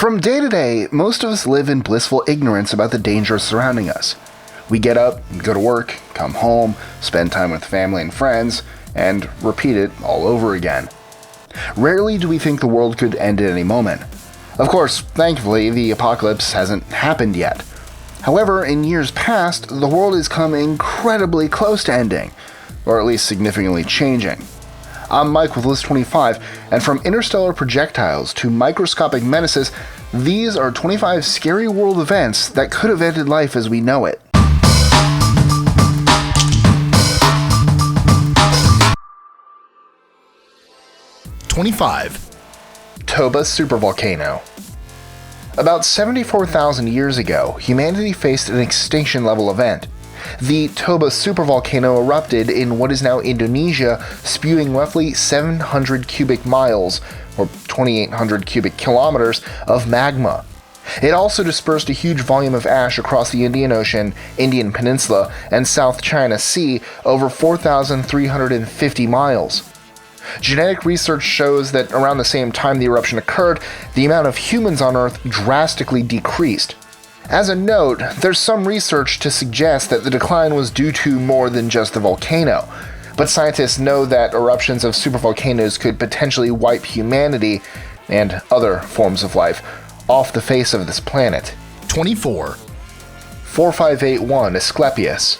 From day to day, most of us live in blissful ignorance about the dangers surrounding us. We get up, go to work, come home, spend time with family and friends, and repeat it all over again. Rarely do we think the world could end at any moment. Of course, thankfully, the apocalypse hasn't happened yet. However, in years past, the world has come incredibly close to ending, or at least significantly changing. I'm Mike with List 25, and from interstellar projectiles to microscopic menaces, these are 25 scary world events that could have ended life as we know it. Toba Supervolcano. About 74,000 years ago, humanity faced an extinction-level event. The Toba Supervolcano erupted in what is now Indonesia, spewing roughly 700 cubic miles, or 2,800 cubic kilometers, of magma. It also dispersed a huge volume of ash across the Indian Ocean, Indian Peninsula, and South China Sea over 4,350 miles. Genetic research shows that around the same time the eruption occurred, the amount of humans on Earth drastically decreased. As a note, there's some research to suggest that the decline was due to more than just the volcano, but scientists know that eruptions of supervolcanoes could potentially wipe humanity, and other forms of life, off the face of this planet. 4581 Asclepius.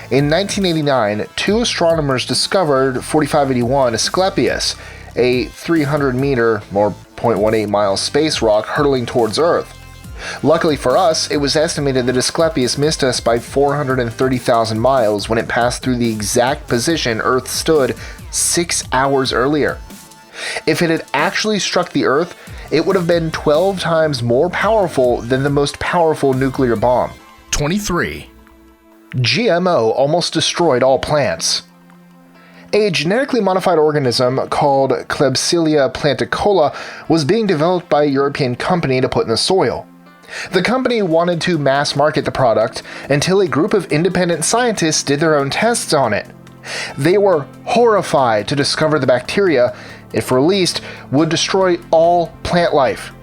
In 1989, two astronomers discovered 4581 Asclepius, a 300-meter, or 0.18 mile space rock hurtling towards Earth. Luckily for us, it was estimated that Asclepius missed us by 430,000 miles when it passed through the exact position Earth stood 6 hours earlier. If it had actually struck the Earth, it would have been 12 times more powerful than the most powerful nuclear bomb. GMO almost destroyed all plants. A genetically modified organism called Klebsiella planticola was being developed by a European company to put in the soil. The company wanted to mass market the product until a group of independent scientists did their own tests on it. They were horrified to discover the bacteria, if released, would destroy all plant life.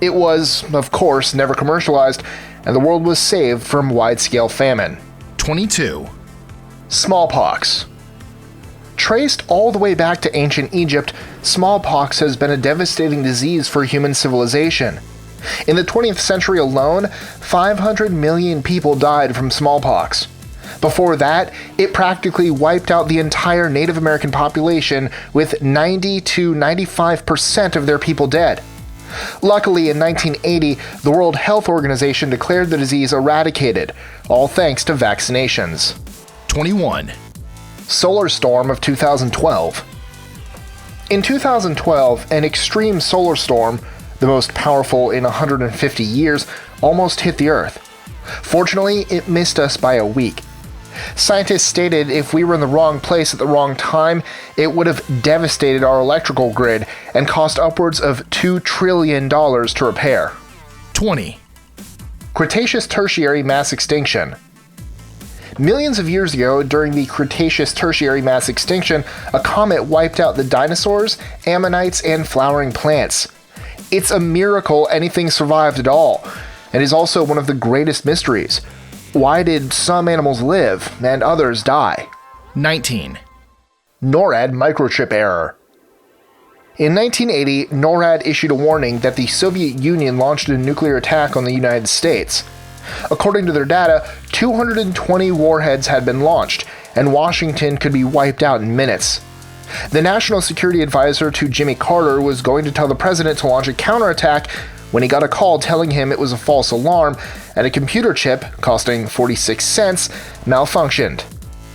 It was, of course, never commercialized, and the world was saved from wide-scale famine. Smallpox. Traced all the way back to ancient Egypt, smallpox has been a devastating disease for human civilization. In the 20th century alone, 500 million people died from smallpox. Before that, it practically wiped out the entire Native American population, with 90 to 95% of their people dead. Luckily, in 1980, the World Health Organization declared the disease eradicated, all thanks to vaccinations. Solar storm of 2012. In 2012, an extreme solar storm, the most powerful in 150 years, almost hit the Earth. Fortunately, it missed us by a week. Scientists stated if we were in the wrong place at the wrong time, it would have devastated our electrical grid and cost upwards of $2 trillion to repair. Cretaceous Tertiary mass extinction. Millions of years ago, during the Cretaceous Tertiary mass extinction, a comet wiped out the dinosaurs, ammonites, and flowering plants. It's a miracle anything survived at all, and is also one of the greatest mysteries. Why did some animals live and others die? NORAD microchip error. In 1980, NORAD issued a warning that the Soviet Union launched a nuclear attack on the United States. According to their data, 220 warheads had been launched, and Washington could be wiped out in minutes. The National Security Advisor to Jimmy Carter was going to tell the president to launch a counterattack when he got a call telling him it was a false alarm, and a computer chip, costing 46 cents, malfunctioned.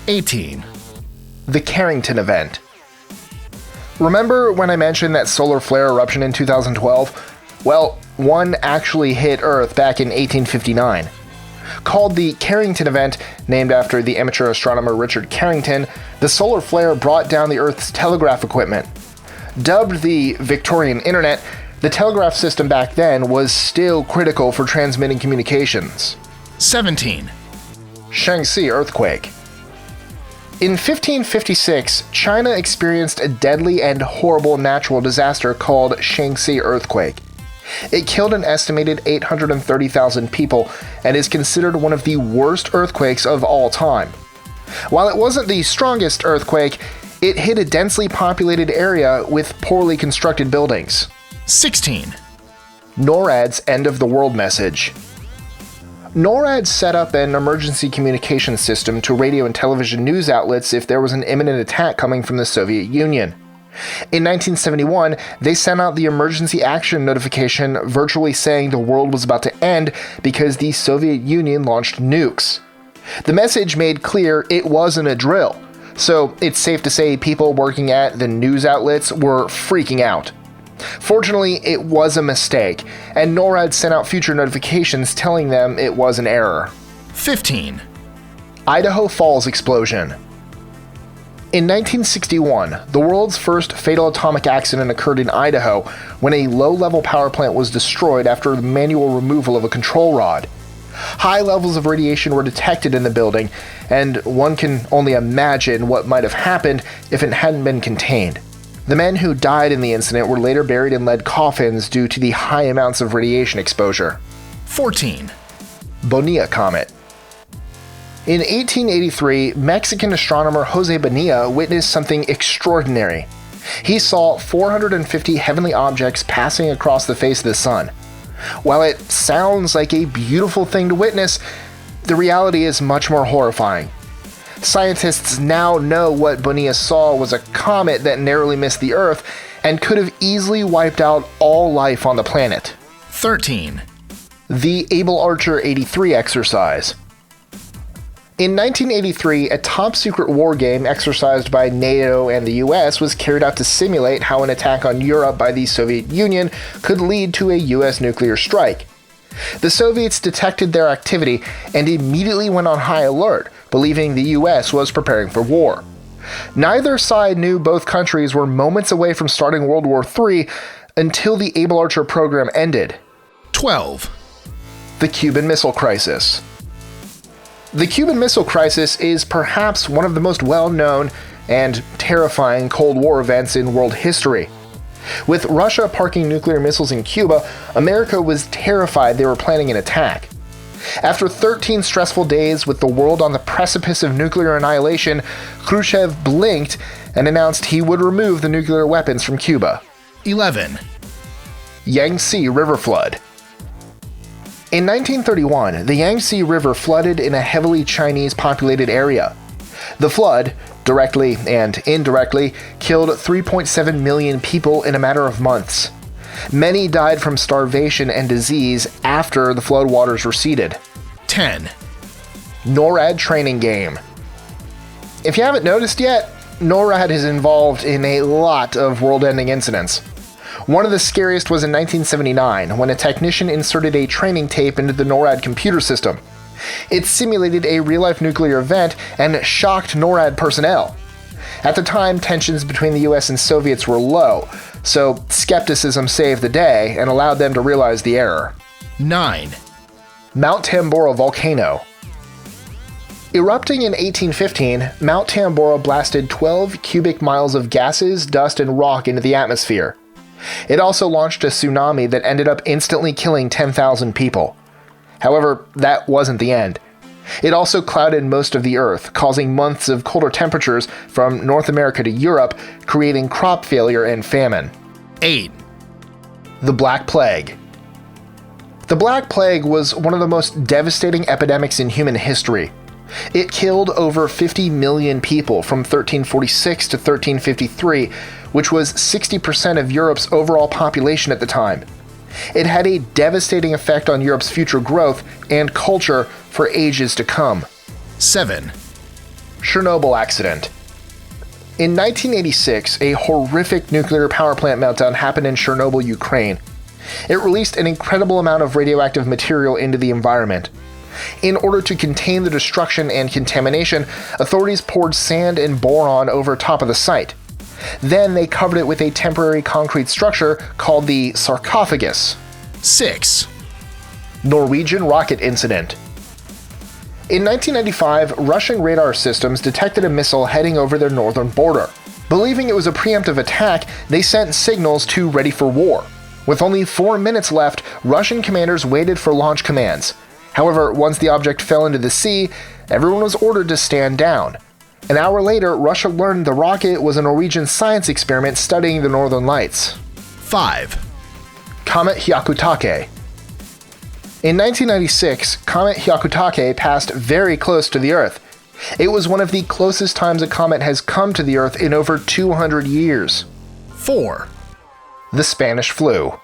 The Carrington event. Remember when I mentioned that solar flare eruption in 2012? Well, one actually hit Earth back in 1859. Called the Carrington event, named after the amateur astronomer Richard Carrington, the solar flare brought down the Earth's telegraph equipment. Dubbed the Victorian Internet, the telegraph system back then was still critical for transmitting communications. Shanxi earthquake. In 1556, China experienced a deadly and horrible natural disaster called Shanxi earthquake. It killed an estimated 830,000 people and is considered one of the worst earthquakes of all time. While it wasn't the strongest earthquake, it hit a densely populated area with poorly constructed buildings. 16. NORAD's end of the world message. NORAD set up an emergency communication system to radio and television news outlets if there was an imminent attack coming from the Soviet Union. In 1971, they sent out the emergency action notification virtually saying the world was about to end because the Soviet Union launched nukes. The message made clear it wasn't a drill, so it's safe to say people working at the news outlets were freaking out. Fortunately, it was a mistake, and NORAD sent out future notifications telling them it was an error. 15. Idaho Falls explosion. In 1961, the world's first fatal atomic accident occurred in Idaho when a low-level power plant was destroyed after the manual removal of a control rod. High levels of radiation were detected in the building, and one can only imagine what might have happened if it hadn't been contained. The men who died in the incident were later buried in lead coffins due to the high amounts of radiation exposure. 14. Bonilla Comet. In 1883, Mexican astronomer Jose Bonilla witnessed something extraordinary. He saw 450 heavenly objects passing across the face of the sun. While it sounds like a beautiful thing to witness, the reality is much more horrifying. Scientists now know what Bonilla saw was a comet that narrowly missed the Earth and could have easily wiped out all life on the planet. 13. The Able Archer 83 exercise. In 1983, a top-secret war game exercised by NATO and the US was carried out to simulate how an attack on Europe by the Soviet Union could lead to a US nuclear strike. The Soviets detected their activity and immediately went on high alert, believing the US was preparing for war. Neither side knew both countries were moments away from starting World War III until the Able Archer program ended. 12. The Cuban Missile Crisis. The Cuban Missile Crisis is perhaps one of the most well-known and terrifying Cold War events in world history. With Russia parking nuclear missiles in Cuba, America was terrified they were planning an attack. After 13 stressful days with the world on the precipice of nuclear annihilation, Khrushchev blinked and announced he would remove the nuclear weapons from Cuba. 11. Yangtze River Flood. In 1931, the Yangtze River flooded in a heavily Chinese-populated area. The flood, directly and indirectly, killed 3.7 million people in a matter of months. Many died from starvation and disease after the floodwaters receded. 10. NORAD training game. If you haven't noticed yet, NORAD is involved in a lot of world-ending incidents. One of the scariest was in 1979, when a technician inserted a training tape into the NORAD computer system. It simulated a real-life nuclear event and shocked NORAD personnel. At the time, tensions between the US and Soviets were low, so skepticism saved the day and allowed them to realize the error. 9. Mount Tambora Volcano. Erupting in 1815, Mount Tambora blasted 12 cubic miles of gases, dust, and rock into the atmosphere. It also launched a tsunami that ended up instantly killing 10,000 people. However, that wasn't the end. It also clouded most of the Earth, causing months of colder temperatures from North America to Europe, creating crop failure and famine. 8. The Black Plague. The Black Plague was one of the most devastating epidemics in human history. It killed over 50 million people from 1346 to 1353, which was 60% of Europe's overall population at the time. It had a devastating effect on Europe's future growth and culture for ages to come. 7. Chernobyl Accident. In 1986, a horrific nuclear power plant meltdown happened in Chernobyl, Ukraine. It released an incredible amount of radioactive material into the environment. In order to contain the destruction and contamination, authorities poured sand and boron over top of the site. Then they covered it with a temporary concrete structure called the sarcophagus. 6. Norwegian rocket incident. In 1995, Russian radar systems detected a missile heading over their northern border. Believing it was a preemptive attack, they sent signals to ready for war. With only 4 minutes left, Russian commanders waited for launch commands. However, once the object fell into the sea, everyone was ordered to stand down. An hour later, Russia learned the rocket was a Norwegian science experiment studying the northern lights. 5. Comet Hakutaku. In 1996, Comet Hakutaku passed very close to the Earth. It was one of the closest times a comet has come to the Earth in over 200 years. 4. The Spanish flu.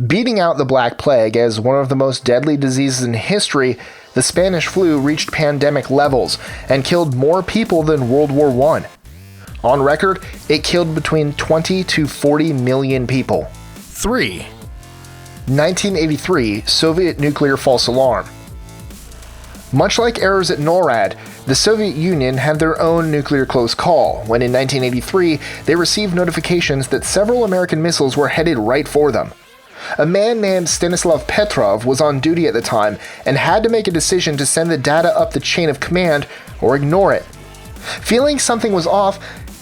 Beating out the Black Plague as one of the most deadly diseases in history, the Spanish flu reached pandemic levels and killed more people than World War I. On record, it killed between 20 to 40 million people. 3. 1983 Soviet nuclear false alarm. Much like errors at NORAD, the Soviet Union had their own nuclear close call when in 1983 they received notifications that several American missiles were headed right for them. A man named Stanislav Petrov was on duty at the time and had to make a decision to send the data up the chain of command or ignore it. Feeling something was off,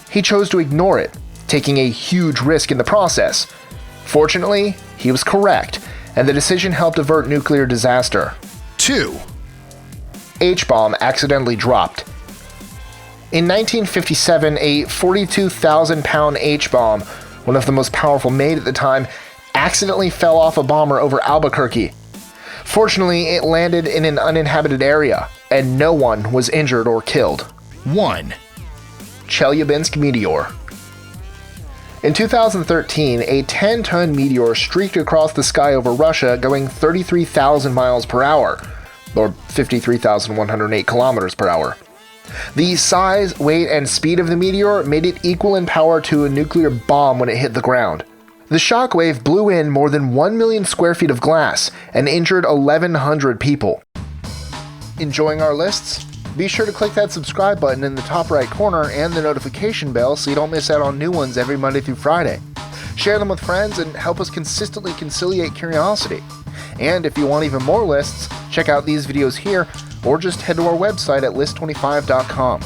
he chose to ignore it, taking a huge risk in the process. Fortunately, he was correct, and the decision helped avert nuclear disaster. 2. Hbomb AccidentallyDropped. In 1957, a 42,000-pound H-bomb, one of the most powerful made at the time, accidentally fell off a bomber over Albuquerque. Fortunately, it landed in an uninhabited area, and no one was injured or killed. 1. Chelyabinsk Meteor. In 2013, a 10-ton meteor streaked across the sky over Russia going 33,000 miles per hour, or 53,108 kilometers per hour. The size, weight, and speed of the meteor made it equal in power to a nuclear bomb when it hit the ground. The shockwave blew in more than 1 million square feet of glass and injured 1,100 people. Enjoying our lists? Be sure to click that subscribe button in the top right corner and the notification bell so you don't miss out on new ones every Monday through Friday. Share them with friends and help us consistently conciliate curiosity. And if you want even more lists, check out these videos here or just head to our website at list25.com.